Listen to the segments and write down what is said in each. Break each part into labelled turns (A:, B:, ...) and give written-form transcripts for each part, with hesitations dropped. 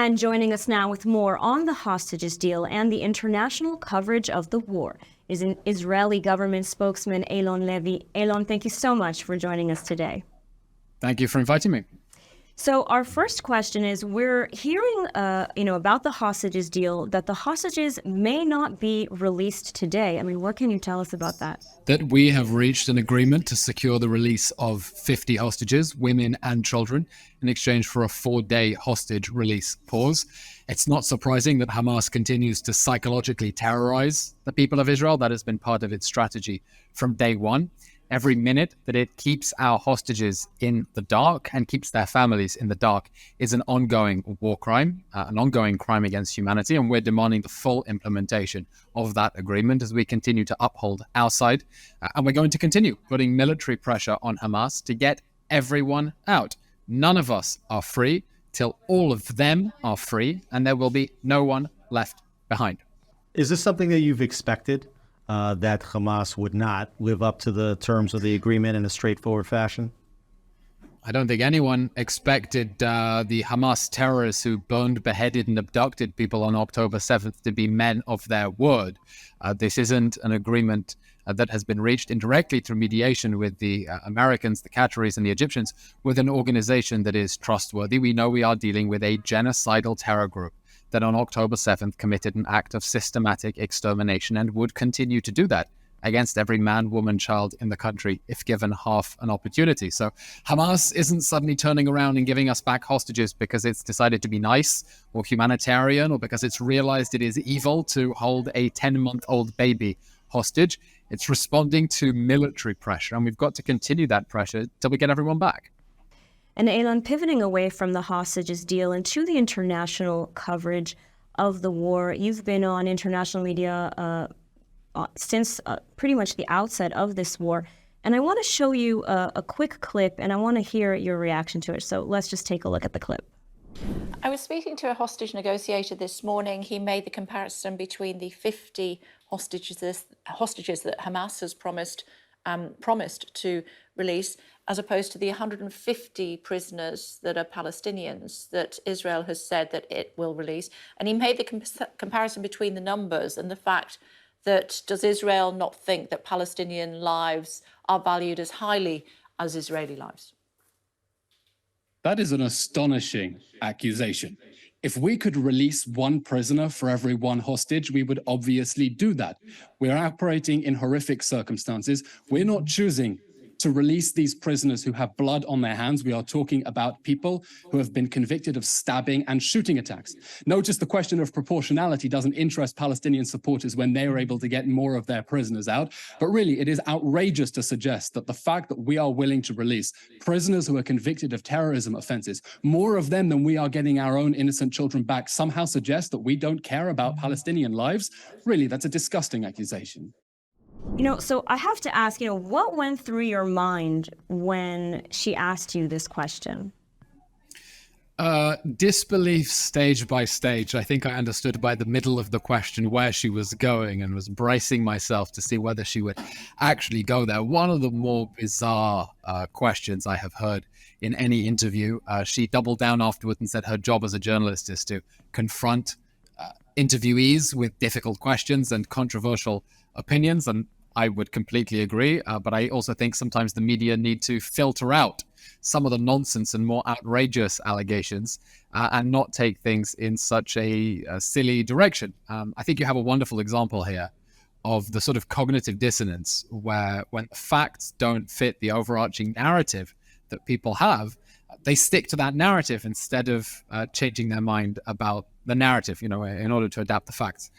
A: And joining us now with more on the hostages deal and the international coverage of the war is an Israeli government spokesman, Eylon Levy. Eylon, thank you so much for joining us today.
B: Thank you for inviting me.
A: So our first question is, we're hearing, about the hostages deal, that the hostages may not be released today. I mean, what can you tell us about that?
B: That we have reached an agreement to secure the release of 50 hostages, women and children, in exchange for a 4-day hostage release pause. It's not surprising that Hamas continues to psychologically terrorize the people of Israel. That has been part of its strategy from day one. Every minute that it keeps our hostages in the dark and keeps their families in the dark is an ongoing war crime, an ongoing crime against humanity. And we're demanding the full implementation of that agreement as we continue to uphold our side. And we're going to continue putting military pressure on Hamas to get everyone out. None of us are free till all of them are free, and there will be no one left behind.
C: Is this something that you've expected? That Hamas would not live up to the terms of the agreement in a straightforward fashion?
B: I don't think anyone expected the Hamas terrorists who burned, beheaded, and abducted people on October 7th to be men of their word. This isn't an agreement that has been reached indirectly through mediation with the Americans, the Qataris, and the Egyptians, with an organization that is trustworthy. We know we are dealing with a genocidal terror group that on October 7th committed an act of systematic extermination and would continue to do that against every man, woman, child in the country if given half an opportunity. So Hamas isn't suddenly turning around and giving us back hostages because it's decided to be nice or humanitarian or because it's realized it is evil to hold a 10-month-old baby hostage. It's responding to military pressure, and we've got to continue that pressure till we get everyone back.
A: And Eylon, pivoting away from the hostages deal and to the international coverage of the war, you've been on international media since pretty much the outset of this war. And I want to show you a quick clip, and I want to hear your reaction to it. So let's just take a look at the clip.
D: I was speaking to a hostage negotiator this morning. He made the comparison between the 50 hostages that Hamas has promised to release, as opposed to the 150 prisoners that are Palestinians that Israel has said that it will release. And he made the comparison between the numbers and the fact that, does Israel not think that Palestinian lives are valued as highly as Israeli lives?
B: That is an astonishing accusation. If we could release one prisoner for every one hostage, we would obviously do that. We're operating in horrific circumstances. We're not choosing to release these prisoners who have blood on their hands. We are talking about people who have been convicted of stabbing and shooting attacks. Notice the question of proportionality doesn't interest Palestinian supporters when they are able to get more of their prisoners out. But really, it is outrageous to suggest that the fact that we are willing to release prisoners who are convicted of terrorism offenses, more of them than we are getting our own innocent children back, somehow suggests that we don't care about Palestinian lives. Really, that's a disgusting accusation.
A: So I have to ask, what went through your mind when she asked you this question?
B: Disbelief stage by stage. I think I understood by the middle of the question where she was going and was bracing myself to see whether she would actually go there. One of the more bizarre questions I have heard in any interview. She doubled down afterwards and said her job as a journalist is to confront interviewees with difficult questions and controversial opinions, and I would completely agree, but I also think sometimes the media need to filter out some of the nonsense and more outrageous allegations and not take things in such a silly direction. I think you have a wonderful example here of the sort of cognitive dissonance where when the facts don't fit the overarching narrative that people have, they stick to that narrative instead of changing their mind about the narrative, in order to adapt the facts.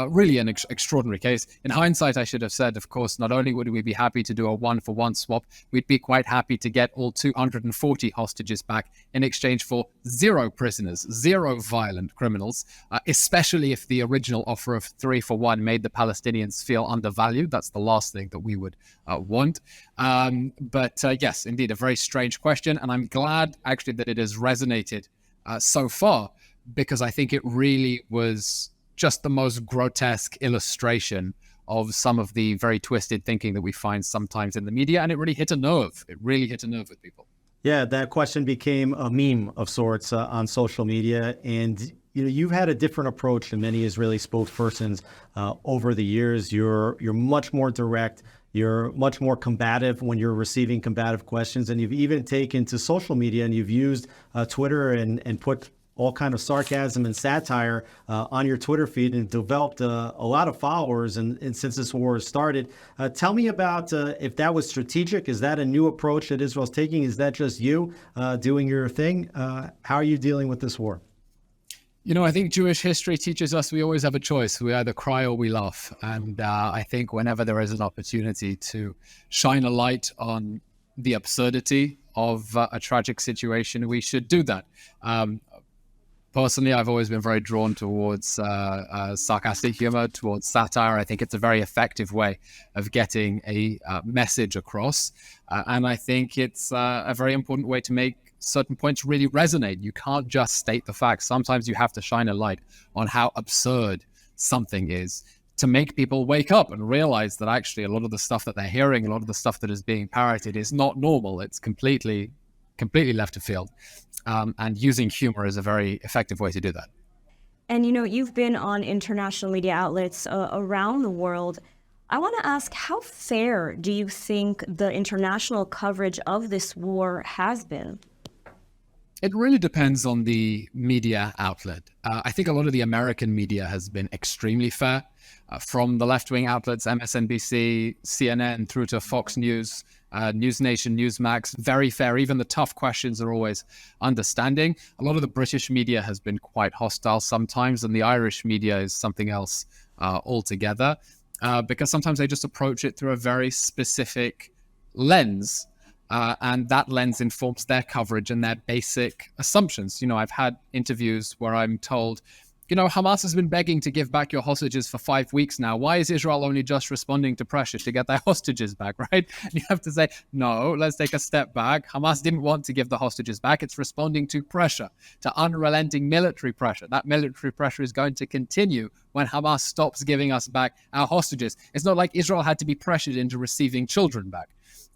B: Really an extraordinary case. In hindsight, I should have said, of course, not only would we be happy to do a one-for-one swap, we'd be quite happy to get all 240 hostages back in exchange for 0 prisoners, 0 violent criminals, especially if the original offer of 3-for-1 made the Palestinians feel undervalued. That's the last thing that we would want. But yes, indeed, a very strange question. And I'm glad, actually, that it has resonated so far, because I think it really was just the most grotesque illustration of some of the very twisted thinking that we find sometimes in the media. And it really hit a nerve. It really hit a nerve with people.
C: Yeah, that question became a meme of sorts on social media, and you've had a different approach than many Israeli spokespersons over the years. You're much more direct. You're much more combative when you're receiving combative questions, and you've even taken to social media and you've used Twitter and put all kind of sarcasm and satire on your Twitter feed and developed a lot of followers. And since this war has started, tell me about if that was strategic. Is that a new approach that Israel's taking? Is that just you doing your thing? How are you dealing with this war?
B: I think Jewish history teaches us we always have a choice. We either cry or we laugh. And I think whenever there is an opportunity to shine a light on the absurdity of a tragic situation, we should do that. Personally, I've always been very drawn towards sarcastic humor, towards satire. I think it's a very effective way of getting a message across. And I think it's a very important way to make certain points really resonate. You can't just state the facts. Sometimes you have to shine a light on how absurd something is to make people wake up and realize that actually a lot of the stuff that they're hearing, a lot of the stuff that is being parroted is not normal. It's completely left of field. And using humor is a very effective way to do that.
A: And you've been on international media outlets around the world. I want to ask, how fair do you think the international coverage of this war has been?
B: It really depends on the media outlet. I think a lot of the American media has been extremely fair, from the left-wing outlets, MSNBC, CNN, through to Fox News, News Nation, Newsmax, very fair. Even the tough questions are always understanding. A lot of the British media has been quite hostile sometimes, and the Irish media is something else altogether, because sometimes they just approach it through a very specific lens. And that lens informs their coverage and their basic assumptions. I've had interviews where I'm told, Hamas has been begging to give back your hostages for 5 weeks now. Why is Israel only just responding to pressure to get their hostages back, right? And you have to say, no, let's take a step back. Hamas didn't want to give the hostages back. It's responding to pressure, to unrelenting military pressure. That military pressure is going to continue when Hamas stops giving us back our hostages. It's not like Israel had to be pressured into receiving children back.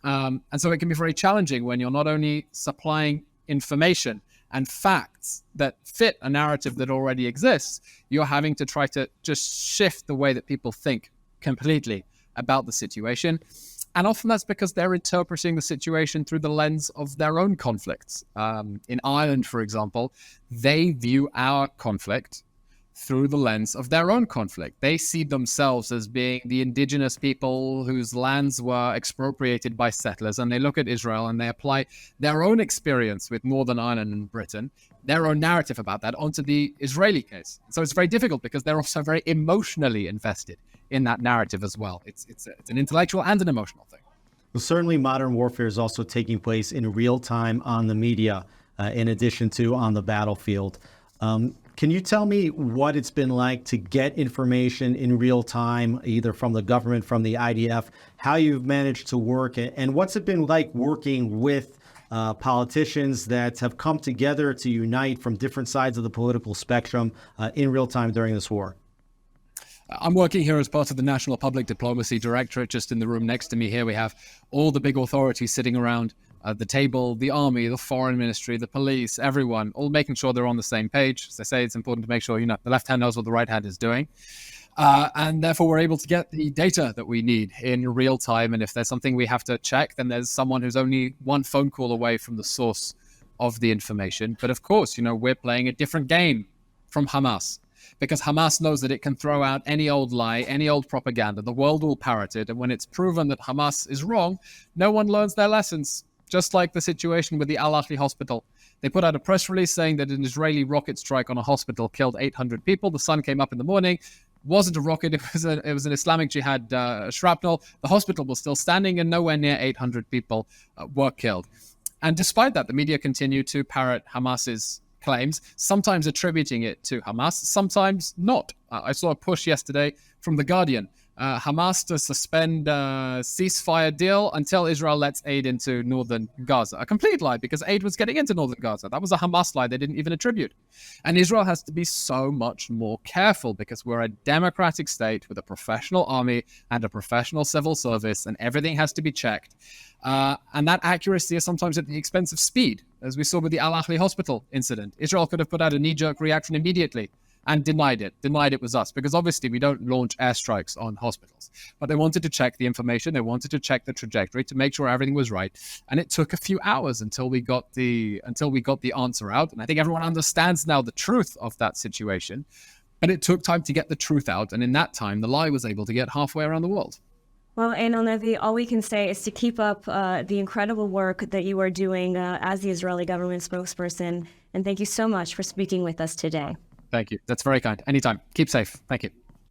B: And so it can be very challenging when you're not only supplying information and facts that fit a narrative that already exists, you're having to try to just shift the way that people think completely about the situation. And often that's because they're interpreting the situation through the lens of their own conflicts. In Ireland, for example, they view our conflict through the lens of their own conflict. They see themselves as being the indigenous people whose lands were expropriated by settlers, and they look at Israel and they apply their own experience with Northern Ireland and Britain, their own narrative about that, onto the Israeli case. So it's very difficult because they're also very emotionally invested in that narrative as well. It's an intellectual and an emotional thing.
C: Well, certainly modern warfare is also taking place in real time on the media, in addition to on the battlefield. Can you tell me what it's been like to get information in real time, either from the government, from the IDF, how you've managed to work, and what's it been like working with politicians that have come together to unite from different sides of the political spectrum in real time during this war?
B: I'm working here as part of the National Public Diplomacy Directorate. Just in the room next to me here, we have all the big authorities sitting around the table, the army, the foreign ministry, the police, everyone, all making sure they're on the same page. As I say, it's important to make sure, the left hand knows what the right hand is doing. And therefore, we're able to get the data that we need in real time. And if there's something we have to check, then there's someone who's only one phone call away from the source of the information. But of course, we're playing a different game from Hamas, because Hamas knows that it can throw out any old lie, any old propaganda. The world will parrot it. And when it's proven that Hamas is wrong, no one learns their lessons. Just like the situation with the Al-Ahli hospital. They put out a press release saying that an Israeli rocket strike on a hospital killed 800 people. The sun came up in the morning. It wasn't a rocket. It was an Islamic Jihad shrapnel. The hospital was still standing and nowhere near 800 people were killed. And despite that, the media continue to parrot Hamas's claims, sometimes attributing it to Hamas, sometimes not. I saw a push yesterday from The Guardian Hamas to suspend ceasefire deal until Israel lets aid into northern Gaza. A complete lie, because aid was getting into northern Gaza. That was a Hamas lie they didn't even attribute. And Israel has to be so much more careful, because we're a democratic state with a professional army and a professional civil service, and everything has to be checked. And that accuracy is sometimes at the expense of speed, as we saw with the Al Ahli hospital incident. Israel could have put out a knee-jerk reaction immediately and denied it was us, because obviously we don't launch airstrikes on hospitals. But they wanted to check the information, they wanted to check the trajectory to make sure everything was right. And it took a few hours until we got the answer out. And I think everyone understands now the truth of that situation. But it took time to get the truth out, and in that time, the lie was able to get halfway around the world.
A: Well, Eylon Levy, all we can say is to keep up the incredible work that you are doing as the Israeli government spokesperson. And thank you so much for speaking with us today.
B: Thank you. That's very kind. Anytime. Keep safe. Thank you.